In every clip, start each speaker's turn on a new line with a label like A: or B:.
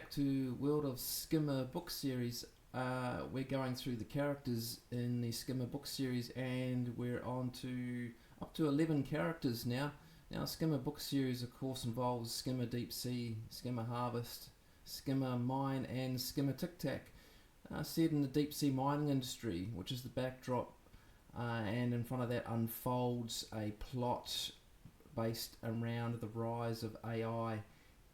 A: back to World of Skimmer book series. We're going through the characters in the Skimmer book series, and we're on to up to 11 characters now. Now, Skimmer book series, of course, involves Skimmer Deep Sea, Skimmer Harvest, Skimmer Mine, and Skimmer Tic Tac. Set in the deep sea mining industry, which is the backdrop, and in front of that unfolds a plot based around the rise of AI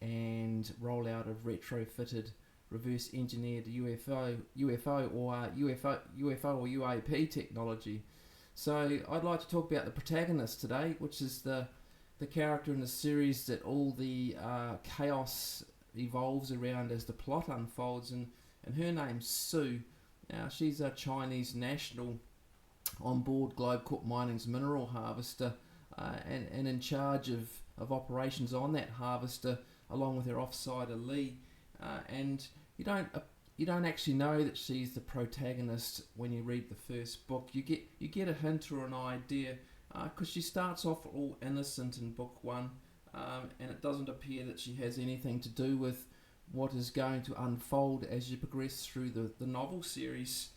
A: and rollout of retrofitted, reverse engineered UFO or UAP technology. So I'd like to talk about the protagonist today, which is the character in the series that all the chaos evolves around as the plot unfolds, and her name's Sue. Now, she's a Chinese national onboard Globecorp Mining's mineral harvester, and in charge of operations on that harvester, along with her offsider Lee. And you don't actually know that she's the protagonist when you read the first book. You get a hint or an idea, because she starts off all innocent in book one, and it doesn't appear that she has anything to do with what is going to unfold as you progress through the novel series.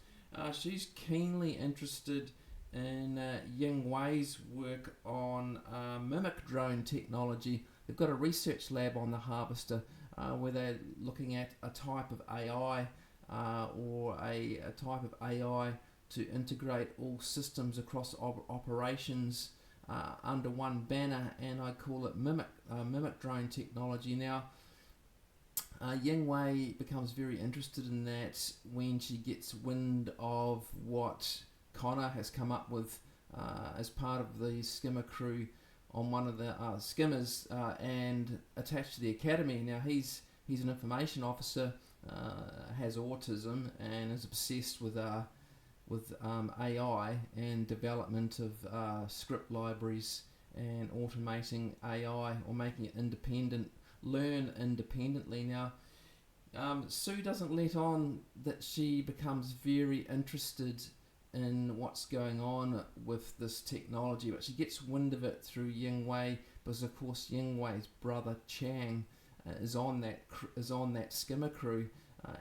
A: She's keenly interested in Ying Wei's work on mimic drone technology. They've got a research lab on the harvester where they're looking at a type of AI or a type of AI to integrate all systems across operations under one banner, and I call it mimic drone technology. Now, Ying Wei becomes very interested in that when she gets wind of what Connor has come up with as part of the Skimmer crew on one of the Skimmers and attached to the academy. Now, he's an information officer, has autism, and is obsessed with AI and development of script libraries and automating AI or making it learn independently. Now, Sue doesn't let on that she becomes very interested in what's going on with this technology, but she gets wind of it through Ying Wei, because of course Ying Wei's brother Chang is on that Skimmer crew,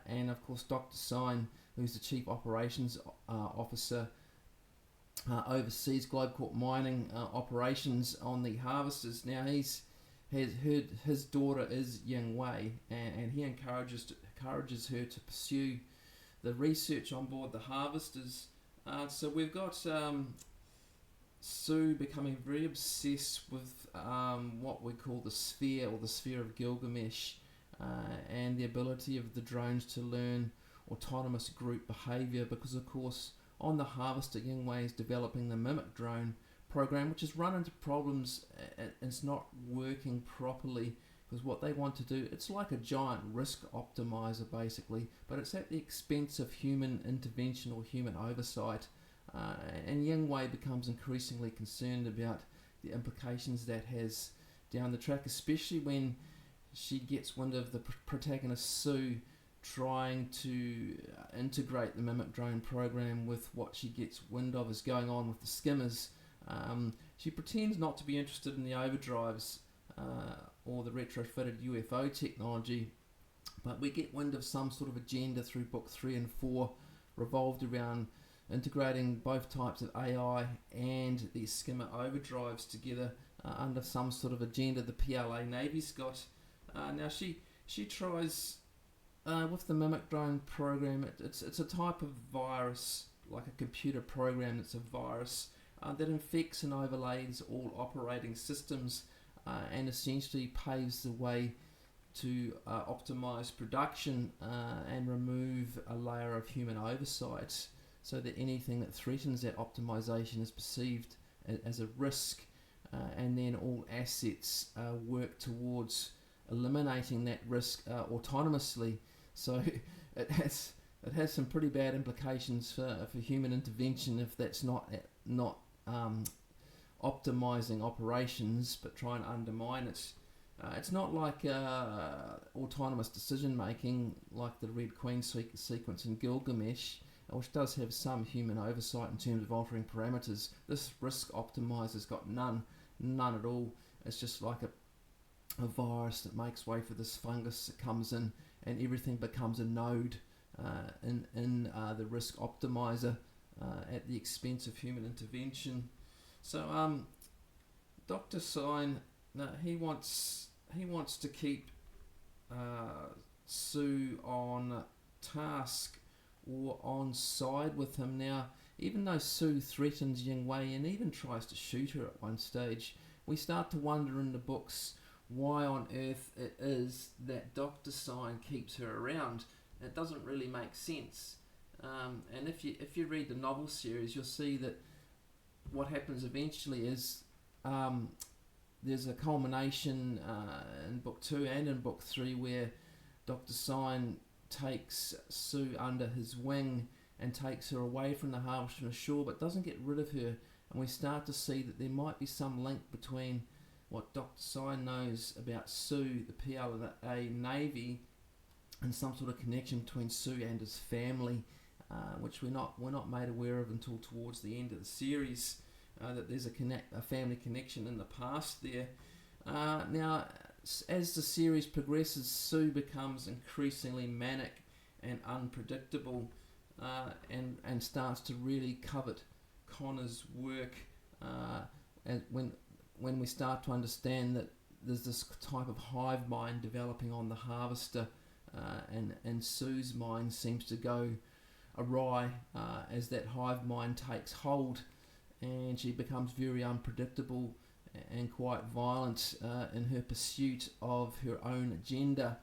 A: and of course Dr. Sine, who's the chief operations officer, oversees Globecorp Mining operations on the harvesters. Now, his daughter is Ying Wei, and he encourages her to pursue the research on board the harvesters. So we've got Sue becoming very obsessed with what we call the sphere, or the sphere of Gilgamesh, and the ability of the drones to learn autonomous group behaviour, because of course on the harvester Ying Wei is developing the mimic drone program, which has run into problems and it's not working properly, because what they want to do, it's like a giant risk optimizer basically, but it's at the expense of human intervention or human oversight, and Ying Wei becomes increasingly concerned about the implications that has down the track, especially when she gets wind of the protagonist Sue trying to integrate the mimic drone program with what she gets wind of is going on with the Skimmers. She pretends not to be interested in the overdrives or the retrofitted UFO technology, but we get wind of some sort of agenda through book 3 and 4 revolved around integrating both types of AI and these Skimmer overdrives together under some sort of agenda the PLA Navy's got. Now she tries with the mimic drone program. It's a type of virus, like a computer program that's a virus that infects and overlays all operating systems, and essentially paves the way to optimize production and remove a layer of human oversight, so that anything that threatens that optimization is perceived as a risk, and then all assets work towards eliminating that risk autonomously. So it has some pretty bad implications for human intervention if that's not optimizing operations, but try and undermine it. It's not like autonomous decision making like the Red Queen sequence in Gilgamesh, which does have some human oversight in terms of altering parameters. This risk optimizer's got none at all. It's just like a virus that makes way for this fungus that comes in and everything becomes a node in the risk optimizer at the expense of human intervention. So Dr. Sign, he wants to keep Sue on task or on side with him. Now, even though Sue threatens Ying Wei and even tries to shoot her at one stage, we start to wonder in the books why on earth it is that Dr. Sign keeps her around. It doesn't really make sense. And if you read the novel series, you'll see that what happens eventually is there's a culmination in book 2 and in book 3 where Dr. Sign takes Sue under his wing and takes her away from the harvester ashore, but doesn't get rid of her. And we start to see that there might be some link between what Dr. Sign knows about Sue, the PLA Navy, and some sort of connection between Sue and his family, which we're not made aware of until towards the end of the series. That there's a family connection in the past there. Now, as the series progresses, Sue becomes increasingly manic and unpredictable, and starts to really covet Connor's work. And when we start to understand that there's this type of hive mind developing on the harvester, and Sue's mind seems to go awry as that hive mind takes hold, and she becomes very unpredictable and quite violent in her pursuit of her own agenda.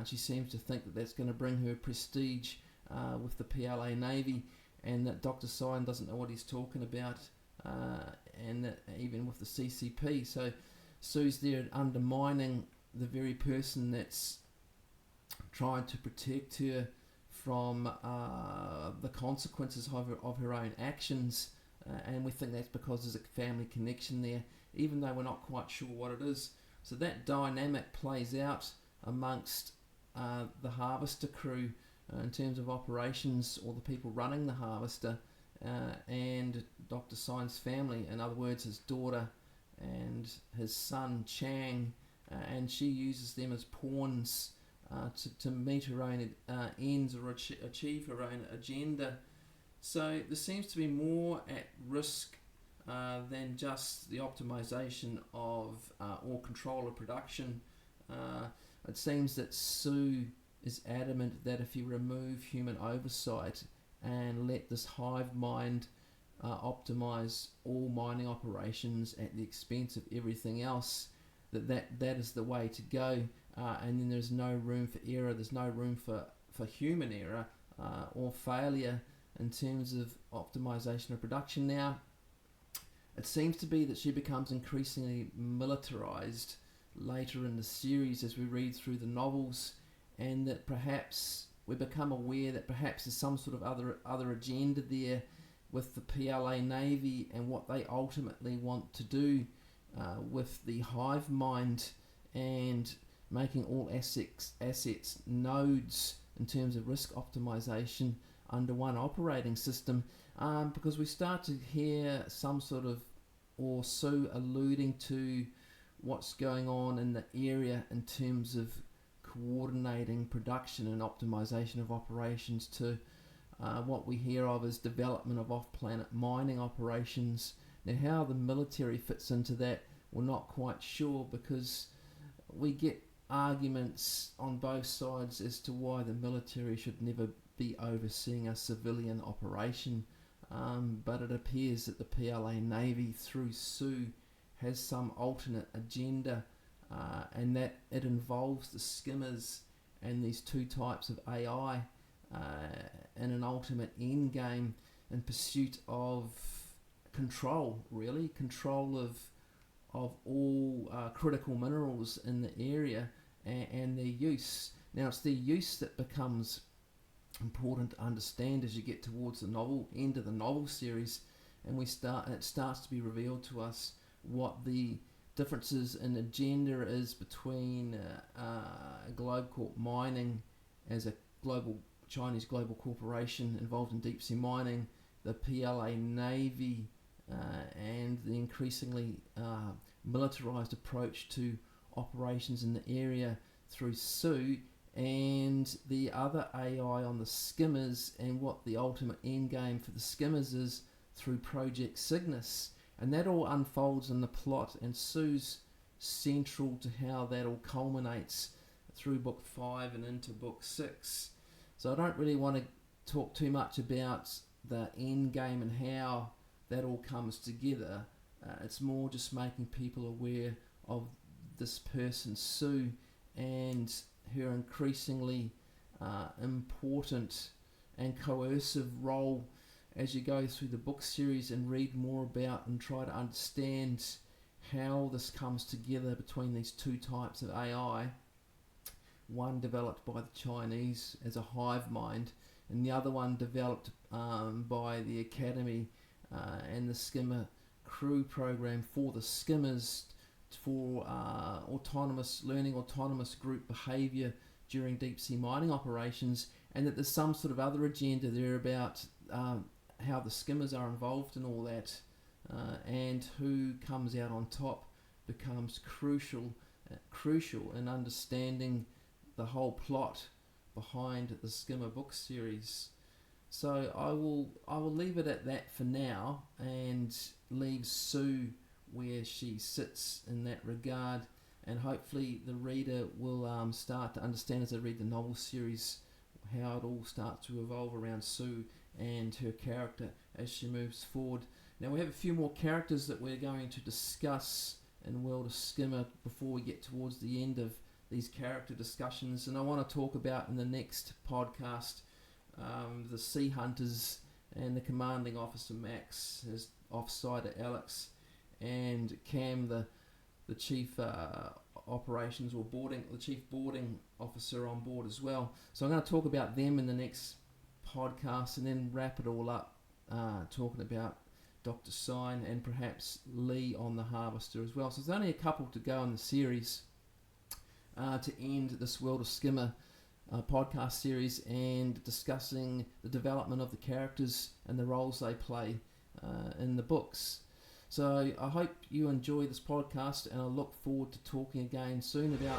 A: She seems to think that that's going to bring her prestige with the PLA Navy, and that Dr. Sign doesn't know what he's talking about, and that even with the CCP. So Sue's there undermining the very person that's trying to protect her from the consequences of her own actions. And we think that's because there's a family connection there, even though we're not quite sure what it is. So that dynamic plays out amongst the harvester crew in terms of operations, or the people running the harvester, and Dr. Sign's family, in other words his daughter and his son Chang, and she uses them as pawns to meet her own ends or achieve her own agenda. So there seems to be more at risk than just the optimization of or control of production. It seems that Sue is adamant that if you remove human oversight and let this hive mind optimize all mining operations at the expense of everything else, that is the way to go, and then there's no room for error, there's no room for human error or failure in terms of optimization of production. Now, it seems to be that she becomes increasingly militarized later in the series as we read through the novels, and that perhaps we become aware that perhaps there's some sort of other agenda there with the PLA Navy and what they ultimately want to do with the hive mind, and making all assets nodes in terms of risk optimization under one operating system, because we start to hear some sort of, or Sue alluding to what's going on in the area in terms of coordinating production and optimization of operations to what we hear of as development of off-planet mining operations. Now, how the military fits into that, we're not quite sure, because we get arguments on both sides as to why the military should never be overseeing a civilian operation, but it appears that the PLA Navy through Sue has some alternate agenda, and that it involves the Skimmers and these two types of AI in an ultimate end game in pursuit of control of all critical minerals in the area, and their use. Now, it's their use that becomes important to understand as you get towards the end of the novel series, and it starts to be revealed to us what the differences in agenda is between Globecorp Mining as a Chinese global corporation involved in deep sea mining, the PLA Navy, and the increasingly militarized approach to operations in the area through Sue, and the other AI on the Skimmers, and what the ultimate end game for the Skimmers is through Project Cygnus. And that all unfolds in the plot, and Sue's central to how that all culminates through book 5 and into book 6. So I don't really want to talk too much about the end game and how that all comes together. It's more just making people aware of this person, Sue, and her increasingly important and coercive role as you go through the book series and read more about and try to understand how this comes together between these two types of AI. One developed by the Chinese as a hive mind, and the other one developed by the Academy and the Skimmer crew program for the Skimmers for autonomous group behaviour during deep sea mining operations, and that there's some sort of other agenda there about how the Skimmers are involved in all that, and who comes out on top becomes crucial in understanding the whole plot behind the Skimmer book series. So I will leave it at that for now, and leave Sue where she sits in that regard, and hopefully the reader will start to understand as they read the novel series how it all starts to evolve around Sue and her character as she moves forward. Now we have a few more characters that we're going to discuss in World of Skimmer before we get towards the end of these character discussions, and I want to talk about in the next podcast the Sea Hunters and the commanding officer Max, his offsider Alex, and Cam, the chief operations or the chief boarding officer on board as well. So I'm going to talk about them in the next podcast, and then wrap it all up talking about Dr. Sign and perhaps Lee on the Harvester as well. So there's only a couple to go in the series to end this World of Skimmer podcast series, and discussing the development of the characters and the roles they play in the books. So I hope you enjoy this podcast, and I look forward to talking again soon about